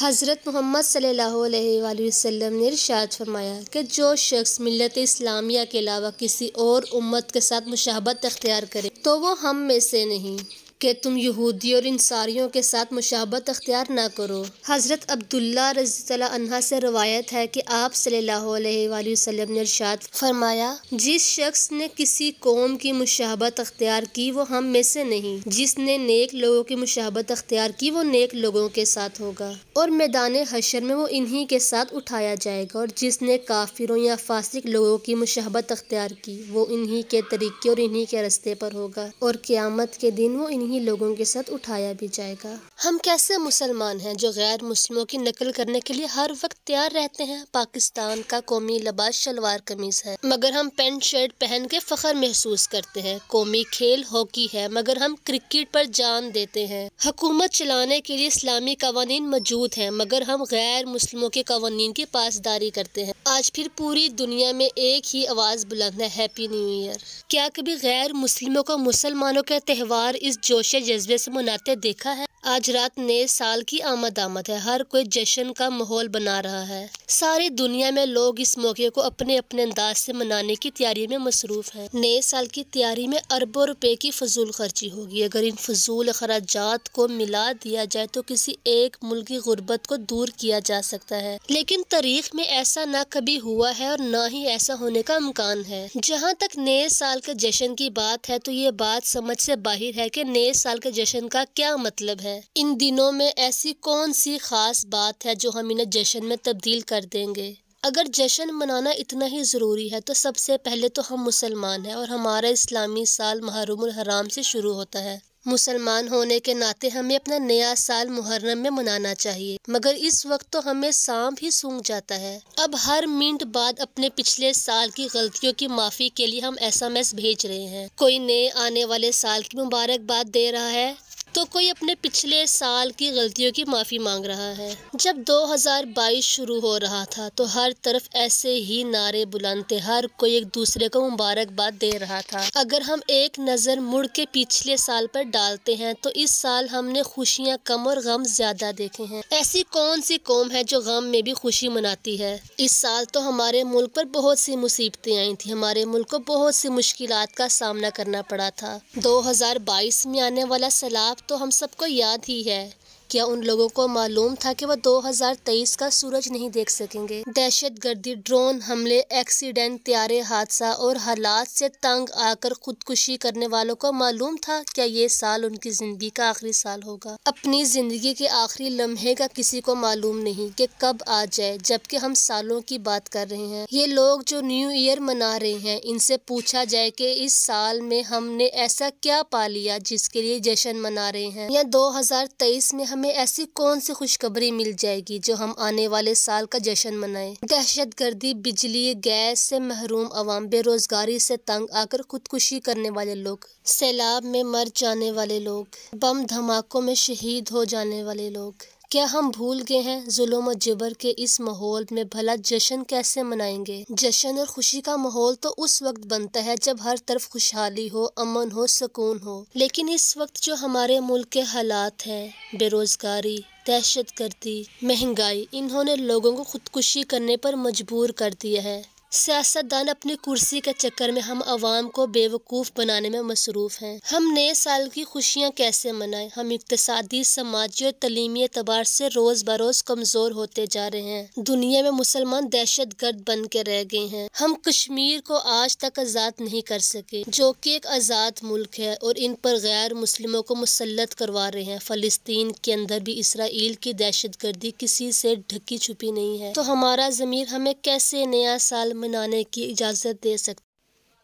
حضرت محمد صلی اللہ علیہ وآلہ وسلم نے ارشاد فرمایا کہ جو شخص ملت اسلامیہ کے علاوہ کسی اور امت کے ساتھ مشابہت اختیار کرے تو وہ ہم میں سے نہیں کہ تم یہودی اور انصاریوں کے ساتھ مشابہت اختیار نہ کرو۔ حضرت عبداللہ رضی اللہ عنہ سے روایت ہے کہ آپ صلی اللہ علیہ وآلہ وسلم نے ارشاد فرمایا، جس شخص نے کسی قوم کی مشابہت اختیار کی وہ ہم میں سے نہیں، جس نے نیک لوگوں کی مشابہت اختیار کی وہ نیک لوگوں کے ساتھ ہوگا اور میدان حشر میں وہ انہی کے ساتھ اٹھایا جائے گا، اور جس نے کافروں یا فاسق لوگوں کی مشابہت اختیار کی وہ انہی کے طریقے اور انہی کے راستے پر ہوگا، اور قیامت کے دن وہ انہی لوگوں کے ساتھ اٹھایا بھی جائے گا۔ ہم کیسے مسلمان ہیں جو غیر مسلموں کی نقل کرنے کے لیے ہر وقت تیار رہتے ہیں؟ پاکستان کا قومی لباس شلوار قمیض ہے مگر ہم پینٹ شرٹ پہن کے فخر محسوس کرتے ہیں۔ قومی کھیل ہاکی ہے مگر ہم کرکٹ پر جان دیتے ہیں۔ حکومت چلانے کے لیے اسلامی قوانین موجود ہیں مگر ہم غیر مسلموں کے قوانین کی پاسداری کرتے ہیں۔ آج پھر پوری دنیا میں ایک ہی آواز بلند ہے، ہیپی نیو ایئر۔ کیا کبھی غیر مسلموں کو مسلمانوں کے تہوار اس جوش جذبے سے مناتے دیکھا ہے؟ آج رات نئے سال کی آمد ہے، ہر کوئی جشن کا ماحول بنا رہا ہے۔ ساری دنیا میں لوگ اس موقع کو اپنے اپنے انداز سے منانے کی تیاری میں مصروف ہیں۔ نئے سال کی تیاری میں اربوں روپے کی فضول خرچی ہوگی۔ اگر ان فضول اخراجات کو ملا دیا جائے تو کسی ایک ملک کی غربت کو دور کیا جا سکتا ہے، لیکن تاریخ میں ایسا نہ کبھی ہوا ہے اور نہ ہی ایسا ہونے کا امکان ہے۔ جہاں تک نئے سال کے جشن کی بات ہے تو یہ بات سمجھ سے باہر ہے کہ نئے سال کے جشن کا کیا مطلب ہے۔ ان دنوں میں ایسی کون سی خاص بات ہے جو ہم انہیں جشن میں تبدیل کر دیں گے؟ اگر جشن منانا اتنا ہی ضروری ہے تو سب سے پہلے تو ہم مسلمان ہیں اور ہمارا اسلامی سال محرم الحرام سے شروع ہوتا ہے۔ مسلمان ہونے کے ناطے ہمیں اپنا نیا سال محرم میں منانا چاہیے، مگر اس وقت تو ہمیں سانپ ہی سونگھ جاتا ہے۔ اب ہر منٹ بعد اپنے پچھلے سال کی غلطیوں کی معافی کے لیے ہم SMS بھیج رہے ہیں۔ کوئی نئے آنے والے سال کی مبارکباد دے رہا ہے تو کوئی اپنے پچھلے سال کی غلطیوں کی معافی مانگ رہا ہے۔ جب 2022 شروع ہو رہا تھا تو ہر طرف ایسے ہی نعرے بلند تھے، ہر کوئی ایک دوسرے کو مبارکباد دے رہا تھا۔ اگر ہم ایک نظر مڑ کے پچھلے سال پر ڈالتے ہیں تو اس سال ہم نے خوشیاں کم اور غم زیادہ دیکھے ہیں۔ ایسی کون سی قوم ہے جو غم میں بھی خوشی مناتی ہے؟ اس سال تو ہمارے ملک پر بہت سی مصیبتیں آئی تھیں، ہمارے ملک کو بہت سی مشکلات کا سامنا کرنا پڑا تھا۔ 2022 میں آنے والا سیلاب تو ہم سب کو یاد ہی ہے۔ کیا ان لوگوں کو معلوم تھا کہ وہ 2023 کا سورج نہیں دیکھ سکیں گے؟ دہشت گردی، ڈرون حملے، ایکسیڈنٹ، طیارے حادثہ اور حالات سے تنگ آ کر خودکشی کرنے والوں کو معلوم تھا کیا یہ سال ان کی زندگی کا آخری سال ہوگا؟ اپنی زندگی کے آخری لمحے کا کسی کو معلوم نہیں کہ کب آ جائے، جبکہ ہم سالوں کی بات کر رہے ہیں۔ یہ لوگ جو نیو ایئر منا رہے ہیں، ان سے پوچھا جائے کہ اس سال میں ہم نے ایسا کیا پا لیا جس کے لیے جشن منا رہے ہیں، یا 2023 میں ہمیں ایسی کون سی خوشخبری مل جائے گی جو ہم آنے والے سال کا جشن منائیں۔ دہشت گردی، بجلی، گیس سے محروم عوام، بے روزگاری سے تنگ آ کر خودکشی کرنے والے لوگ، سیلاب میں مر جانے والے لوگ، بم دھماکوں میں شہید ہو جانے والے لوگ، کیا ہم بھول گئے ہیں ظلم و جبر کے اس ماحول میں بھلا جشن کیسے منائیں گے؟ جشن اور خوشی کا ماحول تو اس وقت بنتا ہے جب ہر طرف خوشحالی ہو، امن ہو، سکون ہو، لیکن اس وقت جو ہمارے ملک کے حالات ہیں، بے روزگاری، دہشت گردی، مہنگائی، انہوں نے لوگوں کو خودکشی کرنے پر مجبور کر دیا ہے۔ سیاستدان اپنی کرسی کے چکر میں ہم عوام کو بے وقوف بنانے میں مصروف ہیں۔ ہم نئے سال کی خوشیاں کیسے منائیں؟ ہم اقتصادی، سماجی اور تعلیمی اعتبار سے روز بروز کمزور ہوتے جا رہے ہیں۔ دنیا میں مسلمان دہشت گرد بن کے رہ گئے ہیں۔ ہم کشمیر کو آج تک آزاد نہیں کر سکے جو کہ ایک آزاد ملک ہے، اور ان پر غیر مسلموں کو مسلط کروا رہے ہیں۔ فلسطین کے اندر بھی اسرائیل کی دہشت گردی کسی سے ڈھکی چھپی نہیں ہے، تو ہمارا ضمیر ہمیں کیسے نیا سال منانے کی اجازت دے سکتا؟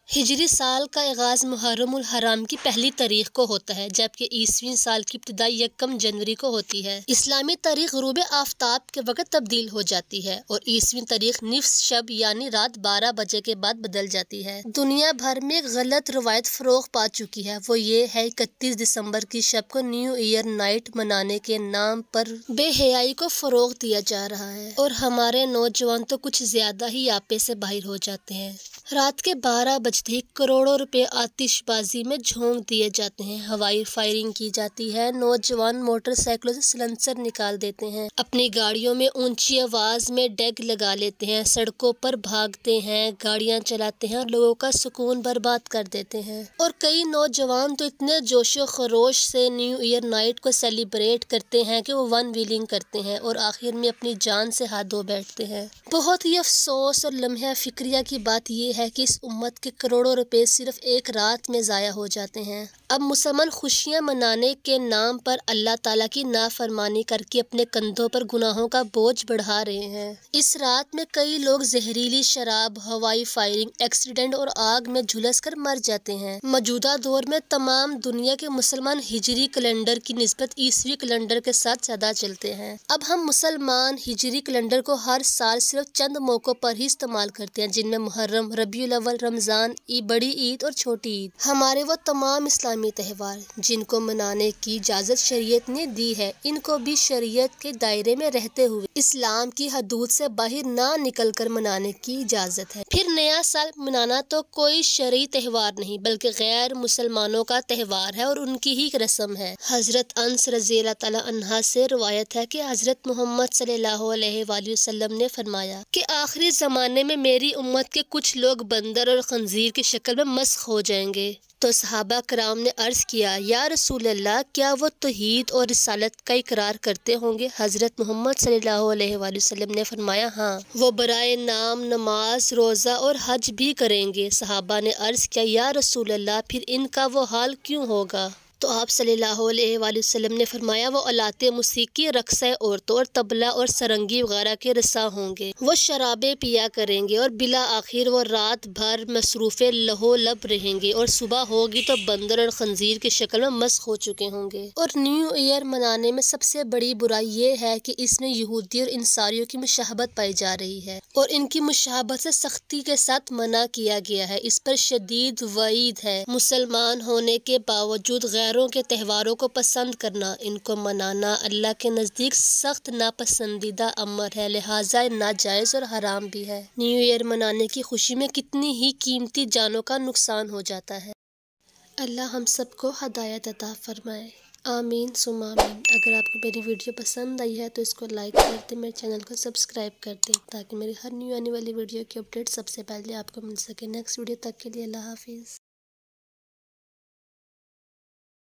ہجری سال کا آغاز محرم الحرام کی پہلی تاریخ کو ہوتا ہے، جبکہ عیسوی سال کی ابتدا 1 جنوری کو ہوتی ہے۔ اسلامی تاریخ غروب آفتاب کے وقت تبدیل ہو جاتی ہے اور عیسوی تاریخ نصف شب یعنی رات 12 بجے کے بعد بدل جاتی ہے۔ دنیا بھر میں ایک غلط روایت فروغ پا چکی ہے، وہ یہ ہے 31 دسمبر کی شب کو نیو ایئر نائٹ منانے کے نام پر بے حیائی کو فروغ دیا جا رہا ہے، اور ہمارے نوجوان تو کچھ زیادہ ہی آپے سے باہر ہو جاتے ہیں۔ رات کے 12 بجے پہنچتے ہی کروڑوں روپے آتش بازی میں جھونک دیے جاتے ہیں، ہوائی فائرنگ کی جاتی ہے، نوجوان موٹر سائیکلوں سے سلنسر نکال دیتے ہیں، اپنی گاڑیوں میں اونچی آواز میں ڈیگ لگا لیتے ہیں، سڑکوں پر بھاگتے ہیں، گاڑیاں چلاتے ہیں اور لوگوں کا سکون برباد کر دیتے ہیں۔ اور کئی نوجوان تو اتنے جوش و خروش سے نیو ایئر نائٹ کو سیلیبریٹ کرتے ہیں کہ وہ ون ویلنگ کرتے ہیں اور آخر میں اپنی جان سے ہاتھ دھو بیٹھتے ہیں۔ بہت ہی افسوس اور لمحہ فکریہ کی بات یہ ہے کہ اس امت کے کروڑوں روپے صرف ایک رات میں ضائع ہو جاتے ہیں۔ اب مسلمان خوشیاں منانے کے نام پر اللہ تعالیٰ کی نافرمانی کر کے اپنے کندھوں پر گناہوں کا بوجھ بڑھا رہے ہیں۔ اس رات میں کئی لوگ زہریلی شراب، ہوائی فائرنگ، ایکسیڈنٹ اور آگ میں جھلس کر مر جاتے ہیں۔ موجودہ دور میں تمام دنیا کے مسلمان ہجری کیلنڈر کی نسبت عیسوی کیلنڈر کے ساتھ زیادہ چلتے ہیں۔ اب ہم مسلمان ہجری کیلنڈر کو ہر سال صرف چند موقعوں پر ہی استعمال کرتے ہیں، جن میں محرم، ربیع الاول، رمضان، بڑی عید اور چھوٹی عید۔ ہمارے وہ تمام اسلامی تہوار جن کو منانے کی اجازت شریعت نے دی ہے، ان کو بھی شریعت کے دائرے میں رہتے ہوئے اسلام کی حدود سے باہر نہ نکل کر منانے کی اجازت ہے۔ پھر نیا سال منانا تو کوئی شرعی تہوار نہیں بلکہ غیر مسلمانوں کا تہوار ہے اور ان کی ہی رسم ہے۔ حضرت انس رضی اللہ تعالیٰ عنہ سے روایت ہے کہ حضرت محمد صلی اللہ علیہ وآلہ وسلم نے فرمایا کہ آخری زمانے میں میری امت کے کچھ لوگ بندر اور خنزیر کی شکل میں مسخ ہو جائیں گے۔ تو صحابہ کرام نے عرض کیا، یا رسول اللہ، کیا وہ توحید اور رسالت کا اقرار کرتے ہوں گے؟ حضرت محمد صلی اللہ علیہ وآلہ وسلم نے فرمایا، ہاں، وہ برائے نام نماز، روزہ اور حج بھی کریں گے۔ صحابہ نے عرض کیا، یا رسول اللہ، پھر ان کا وہ حال کیوں ہوگا؟ تو آپ صلی اللہ علیہ وآلہ وسلم نے فرمایا، وہ آلات موسیقی، رقص عورتوں اور طبلہ اور سرنگی وغیرہ کے رساں ہوں گے، وہ شرابیں پیا کریں گے اور بالآخر وہ رات بھر مصروف لہو لب رہیں گے اور صبح ہوگی تو بندر اور خنزیر کی شکل میں مسخ ہو چکے ہوں گے۔ اور نیو ایئر منانے میں سب سے بڑی برائی یہ ہے کہ اس میں یہودی اور انصاریوں کی مشابہت پائی جا رہی ہے اور ان کی مشابہت سے سختی کے ساتھ منع کیا گیا ہے۔ اس پر شدید وعید ہے۔ مسلمان ہونے کے باوجود غیروں کے تہواروں کو پسند کرنا، ان کو منانا اللہ کے نزدیک سخت ناپسندیدہ امر ہے، لہٰذا ناجائز اور حرام بھی ہے۔ نیو ایئر منانے کی خوشی میں کتنی ہی قیمتی جانوں کا نقصان ہو جاتا ہے۔ اللہ ہم سب کو ہدایت عطا فرمائے، آمین ثم آمین۔ اگر آپ کو میری ویڈیو پسند آئی ہے تو اس کو لائک کر دیں، میرے چینل کو سبسکرائب کر دیں تاکہ میری ہر نیو آنے والی ویڈیو کی اپڈیٹ سب سے پہلے آپ کو مل سکے۔ نیکسٹ ویڈیو تک کے لیے اللہ حافظ۔